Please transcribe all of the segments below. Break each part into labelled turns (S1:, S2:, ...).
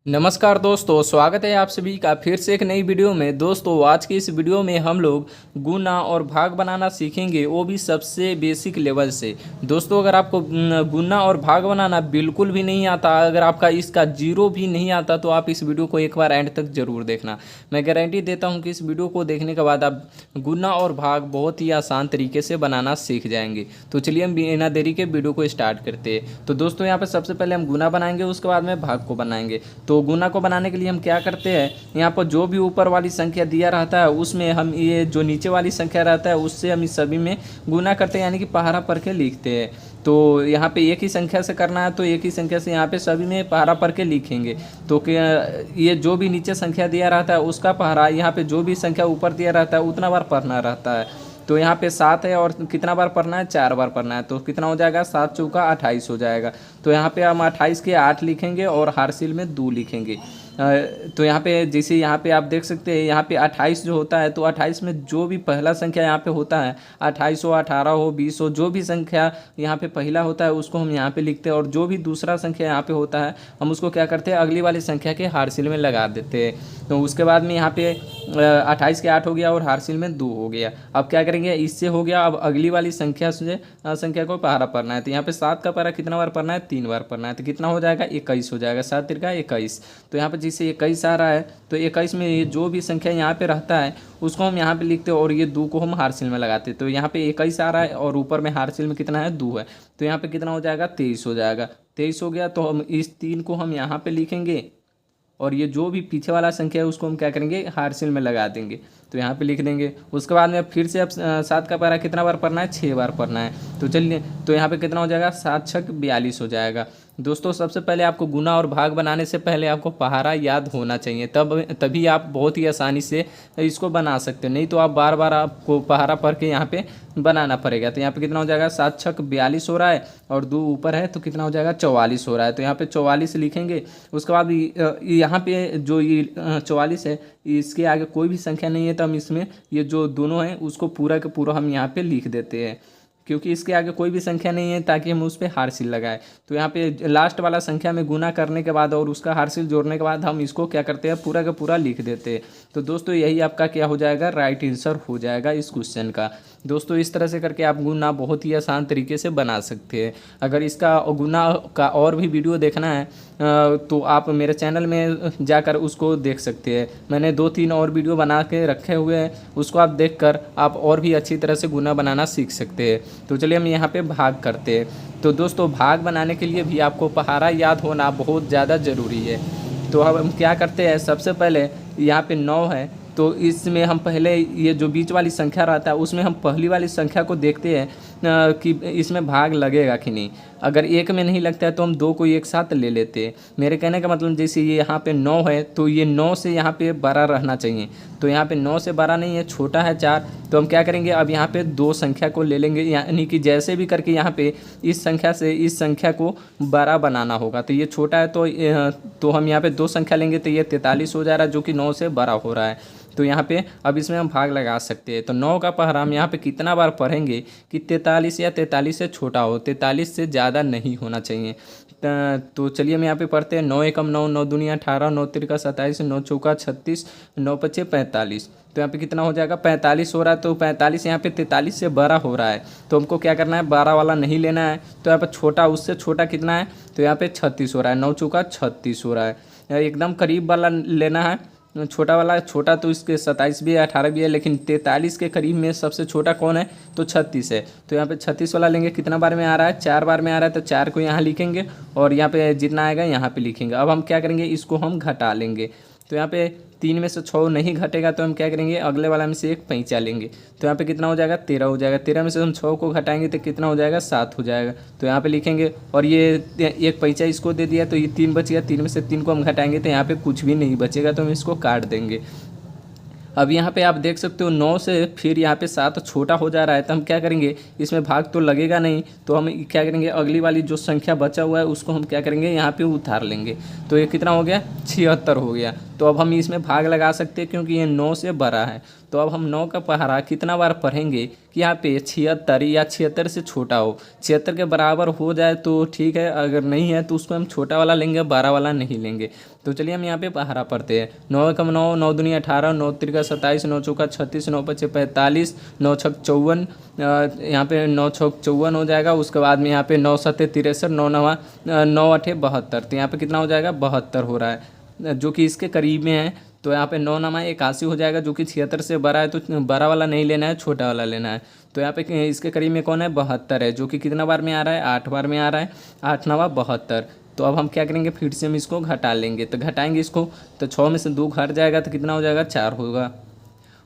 S1: नमस्कार दोस्तों, स्वागत है आप सभी का फिर से एक नई वीडियो में। दोस्तों आज की इस वीडियो में हम लोग गुना और भाग बनाना सीखेंगे, वो भी सबसे बेसिक लेवल से। दोस्तों अगर आपको गुना और भाग बनाना बिल्कुल भी नहीं आता, अगर आपका इसका जीरो भी नहीं आता, तो आप इस वीडियो को एक बार एंड तक जरूर देखना। मैं गारंटी देता हूँ कि इस वीडियो को देखने के बाद आप गुना और भाग बहुत ही आसान तरीके से बनाना सीख जाएंगे। तो चलिए हम बिना देरी के वीडियो को स्टार्ट करते हैं। तो दोस्तों यहाँ पर सबसे पहले हम गुना बनाएंगे, उसके बाद में भाग को बनाएंगे। तो गुना को बनाने के लिए हम क्या करते हैं, यहाँ पर जो भी ऊपर वाली संख्या दिया रहता है उसमें हम ये जो नीचे वाली संख्या रहता है उससे हम इस सभी में गुना करते हैं, यानी कि पहाड़ा पढ़ के लिखते हैं। तो यहाँ पे एक ही संख्या से करना है तो एक ही संख्या से यहाँ पे सभी में पहाड़ा पढ़ के लिखेंगे। तो ये जो भी नीचे संख्या दिया रहता है उसका पहाड़ा, यहाँ पे जो भी संख्या ऊपर दिया रहता है उतना बार पढ़ना रहता है। तो यहाँ पे 7 है और कितना बार पढ़ना है, 4 बार पढ़ना है। तो कितना हो जाएगा, 7 चौका 28 हो जाएगा। तो यहाँ पे हम 28 के 8 लिखेंगे और हारसिल में 2 लिखेंगे। तो यहाँ पे जैसे यहाँ पे आप देख सकते हैं, यहाँ पे 28 जो होता है तो 28 में जो भी पहला संख्या यहाँ पे होता है, 28 हो, 18 हो, 20 हो, जो भी संख्या यहाँ पे पहला होता है उसको हम यहाँ पे लिखते हैं। और जो भी दूसरा संख्या यहाँ पे होता है हम उसको क्या करते हैं, अगली वाली संख्या के हारसिल में लगा देते हैं। तो उसके बाद में यहाँ पे 28 के 8 हो गया और हारसिल में 2 हो गया। अब क्या करेंगे, इससे हो गया। अब अगली वाली संख्या से संख्या को पहाड़ा पढ़ना है। तो यहाँ पे 7 का पहाड़ा कितना बार पढ़ना है, 3 बार पढ़ना है। तो कितना हो जाएगा, 21 हो जाएगा। 7 तिरका 21। तो यहाँ पे जिससे 21 आ रहा है तो 21 में ये जो भी संख्या यहाँ पे रहता है उसको हम यहाँ पे लिखते हैं और ये 2 को हम हारसिल में लगाते हैं। तो यहाँ पे 21 आ रहा है और ऊपर में हारसिल में कितना है, 2 है। तो यहाँ पे कितना हो जाएगा, 23 हो जाएगा। 23 हो गया। तो हम इस 3 को हम यहाँ पे लिखेंगे और ये जो भी पीछे वाला संख्या है उसको हम क्या करेंगे, हारसिल में लगा देंगे। तो यहाँ पे लिख देंगे। उसके बाद में फिर से अब 7 का पहाड़ा कितना बार पढ़ना है, 6 बार पढ़ना है। तो चलिए, तो यहाँ पे कितना हो जाएगा, 7 छक 42 हो जाएगा। दोस्तों सबसे पहले आपको गुना और भाग बनाने से पहले आपको पहाड़ा याद होना चाहिए, तभी आप बहुत ही आसानी से इसको बना सकते हो। नहीं तो आप बार बार आपको पहाड़ा पढ़ के यहाँ पे बनाना पड़ेगा। तो यहाँ पे कितना हो जाएगा, 7 छक 42 हो रहा है और 2 ऊपर है तो कितना हो जाएगा, 44 हो रहा है। तो यहाँ पे 44 लिखेंगे। उसके बाद यहाँ पे जो ये 44 है इसके आगे कोई भी संख्या नहीं है तो हम इसमें ये जो दोनों हैं उसको पूरा का पूरा हम यहाँ पे लिख देते हैं, क्योंकि इसके आगे कोई भी संख्या नहीं है ताकि हम उस पर हारसिल लगाएं। तो यहाँ पे लास्ट वाला संख्या में गुना करने के बाद और उसका हारसिल जोड़ने के बाद हम इसको क्या करते हैं, पूरा का पूरा लिख देते हैं। तो दोस्तों यही आपका क्या हो जाएगा, राइट आंसर हो जाएगा इस क्वेश्चन का। दोस्तों इस तरह से करके आप गुना बहुत ही आसान तरीके से बना सकते हैं। अगर इसका गुना का और भी वीडियो देखना है तो आप मेरे चैनल में जाकर उसको देख सकते हैं। मैंने 2-3 और वीडियो बना के रखे हुए हैं, उसको आप देखकर आप और भी अच्छी तरह से गुना बनाना सीख सकते हैं। तो चलिए हम यहाँ पे भाग करते हैं। तो दोस्तों भाग बनाने के लिए भी आपको पहाड़ा याद होना बहुत ज़्यादा ज़रूरी है। तो अब हम क्या करते हैं, सबसे पहले यहाँ पे 9 है तो इसमें हम पहले ये जो बीच वाली संख्या रहता है उसमें हम पहली वाली संख्या को देखते हैं कि इसमें भाग लगेगा कि नहीं। अगर एक में नहीं लगता है तो हम 2 को एक साथ ले लेते हैं। मेरे कहने का मतलब जैसे ये यहाँ पे 9 है तो ये 9 से यहाँ पे 12 रहना चाहिए। तो यहाँ पे 9 से 12 नहीं है, छोटा है 4। तो हम क्या करेंगे, अब यहाँ पे 2 संख्या को ले लेंगे, यानी कि जैसे भी करके यहाँ पे इस संख्या से इस संख्या को 12 बनाना होगा। तो ये छोटा है तो हम यहाँ पे 2 संख्या लेंगे तो ये 43 हो जा रहा है, जो कि 9 से 12 हो रहा है। तो यहाँ पे अब इसमें हम भाग लगा सकते हैं। तो 9 का पहाड़ा हम यहाँ पे कितना बार पढ़ेंगे कि 43 या 43 से छोटा हो, 43 से ज़्यादा नहीं होना चाहिए। तो चलिए हम यहाँ पे पढ़ते हैं। 9 एकम 9, 9 दूनी 18, 9 तिरका 27, 9 चौका 36, 9 पचे 45। तो यहाँ पे कितना हो जाएगा, 45 हो रहा है। तो 45 यहाँ पे 43 से बड़ा हो रहा है तो हमको क्या करना है, 12 वाला नहीं लेना है। तो यहाँ पे छोटा, उससे छोटा कितना है, तो यहाँ पे 36 हो रहा है। 9 चौका 36 हो रहा है। एकदम करीब वाला लेना है, छोटा वाला। छोटा तो इसके 27 भी है, 18 भी है, लेकिन 43 के करीब में सबसे छोटा कौन है, तो 36 है। तो यहाँ पे 36 वाला लेंगे। कितना बार में आ रहा है, 4 बार में आ रहा है। तो 4 को यहाँ लिखेंगे और यहाँ पे जितना आएगा यहाँ पे लिखेंगे। अब हम क्या करेंगे, इसको हम घटा लेंगे। तो यहाँ पे 3 में से 6 नहीं घटेगा तो हम क्या करेंगे, अगले वाला में से एक पैंचा लेंगे। तो यहाँ पे कितना हो जाएगा, 13 हो जाएगा। 13 में से हम 6 को घटाएंगे तो कितना हो जाएगा, 7 हो जाएगा। तो यहाँ पे लिखेंगे और ये एक पैंचा इसको दे दिया तो ये 3 बच गया। 3 में से 3 को हम घटाएंगे तो यहाँ पे कुछ भी नहीं बचेगा, तो हम इसको काट देंगे। अब यहाँ पे आप देख सकते हो 9 से फिर यहाँ पे 7 छोटा हो जा रहा है। तो हम क्या करेंगे, इसमें भाग तो लगेगा नहीं तो हम क्या करेंगे, अगली वाली जो संख्या बचा हुआ है उसको हम क्या करेंगे, यहाँ पे उतार लेंगे। तो ये कितना हो गया, 76 हो गया। तो अब हम इसमें भाग लगा सकते हैं क्योंकि ये 9 से बड़ा है। तो अब हम 9 का पहाड़ा कितना बार पढ़ेंगे कि यहाँ पे 76 या 76 से छोटा हो। 76 के बराबर हो जाए तो ठीक है, अगर नहीं है तो उसको हम छोटा वाला लेंगे, 12 वाला नहीं लेंगे। तो चलिए हम यहाँ पे पहाड़ा पढ़ते हैं। 9 एकम 9, 9 दूनी 18, 9 त्रिका 27, 9 चौका 36, 9 पचे 45, 9 छक 54, यहाँ पे 9 छक 54 हो जाएगा। उसके बाद में यहाँ पे 9 सत्ते 63, 9 नवा 9 अठे 72। तो यहाँ पे कितना हो जाएगा, 72 हो रहा है, जो कि इसके करीब में है। तो यहाँ पे 9 नमा 81 हो जाएगा, जो कि 76 से बड़ा है। तो बड़ा वाला नहीं लेना है, छोटा वाला लेना है। तो यहाँ पे इसके करीब में कौन है, 72 है, जो कि कितना बार में आ रहा है, 8 बार में आ रहा है। 8 नवा 72। तो अब हम क्या करेंगे, फिर से हम इसको घटा लेंगे। तो घटाएंगे इसको, तो 6 में से 2 घट जाएगा तो कितना हो जाएगा, 4 होगा।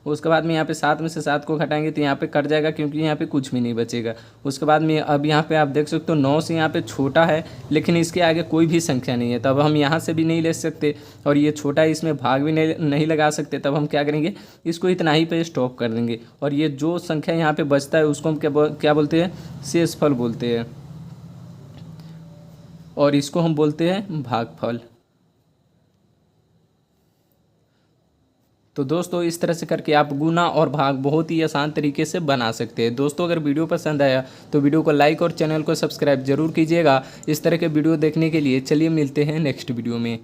S1: उसके बाद में यहाँ पे 7 में से 7 को घटाएंगे तो यहाँ पे कट जाएगा, क्योंकि यहाँ पे कुछ भी नहीं बचेगा। उसके बाद में अब यहाँ पे आप देख सकते हो 9 से यहाँ पे छोटा है, लेकिन इसके आगे कोई भी संख्या नहीं है। तब हम यहाँ से भी नहीं ले सकते, और ये छोटा है, इसमें भाग भी नहीं लगा सकते। तब हम क्या करेंगे, इसको इतना ही पे स्टॉप कर देंगे। और ये जो संख्या यहाँ पे बचता है उसको हम क्या बोलते हैं, शेषफल बोलते हैं, और इसको हम बोलते हैं भागफल। तो दोस्तों इस तरह से करके आप गुना और भाग बहुत ही आसान तरीके से बना सकते हैं। दोस्तों अगर वीडियो पसंद आया तो वीडियो को लाइक और चैनल को सब्सक्राइब जरूर कीजिएगा इस तरह के वीडियो देखने के लिए। चलिए मिलते हैं नेक्स्ट वीडियो में।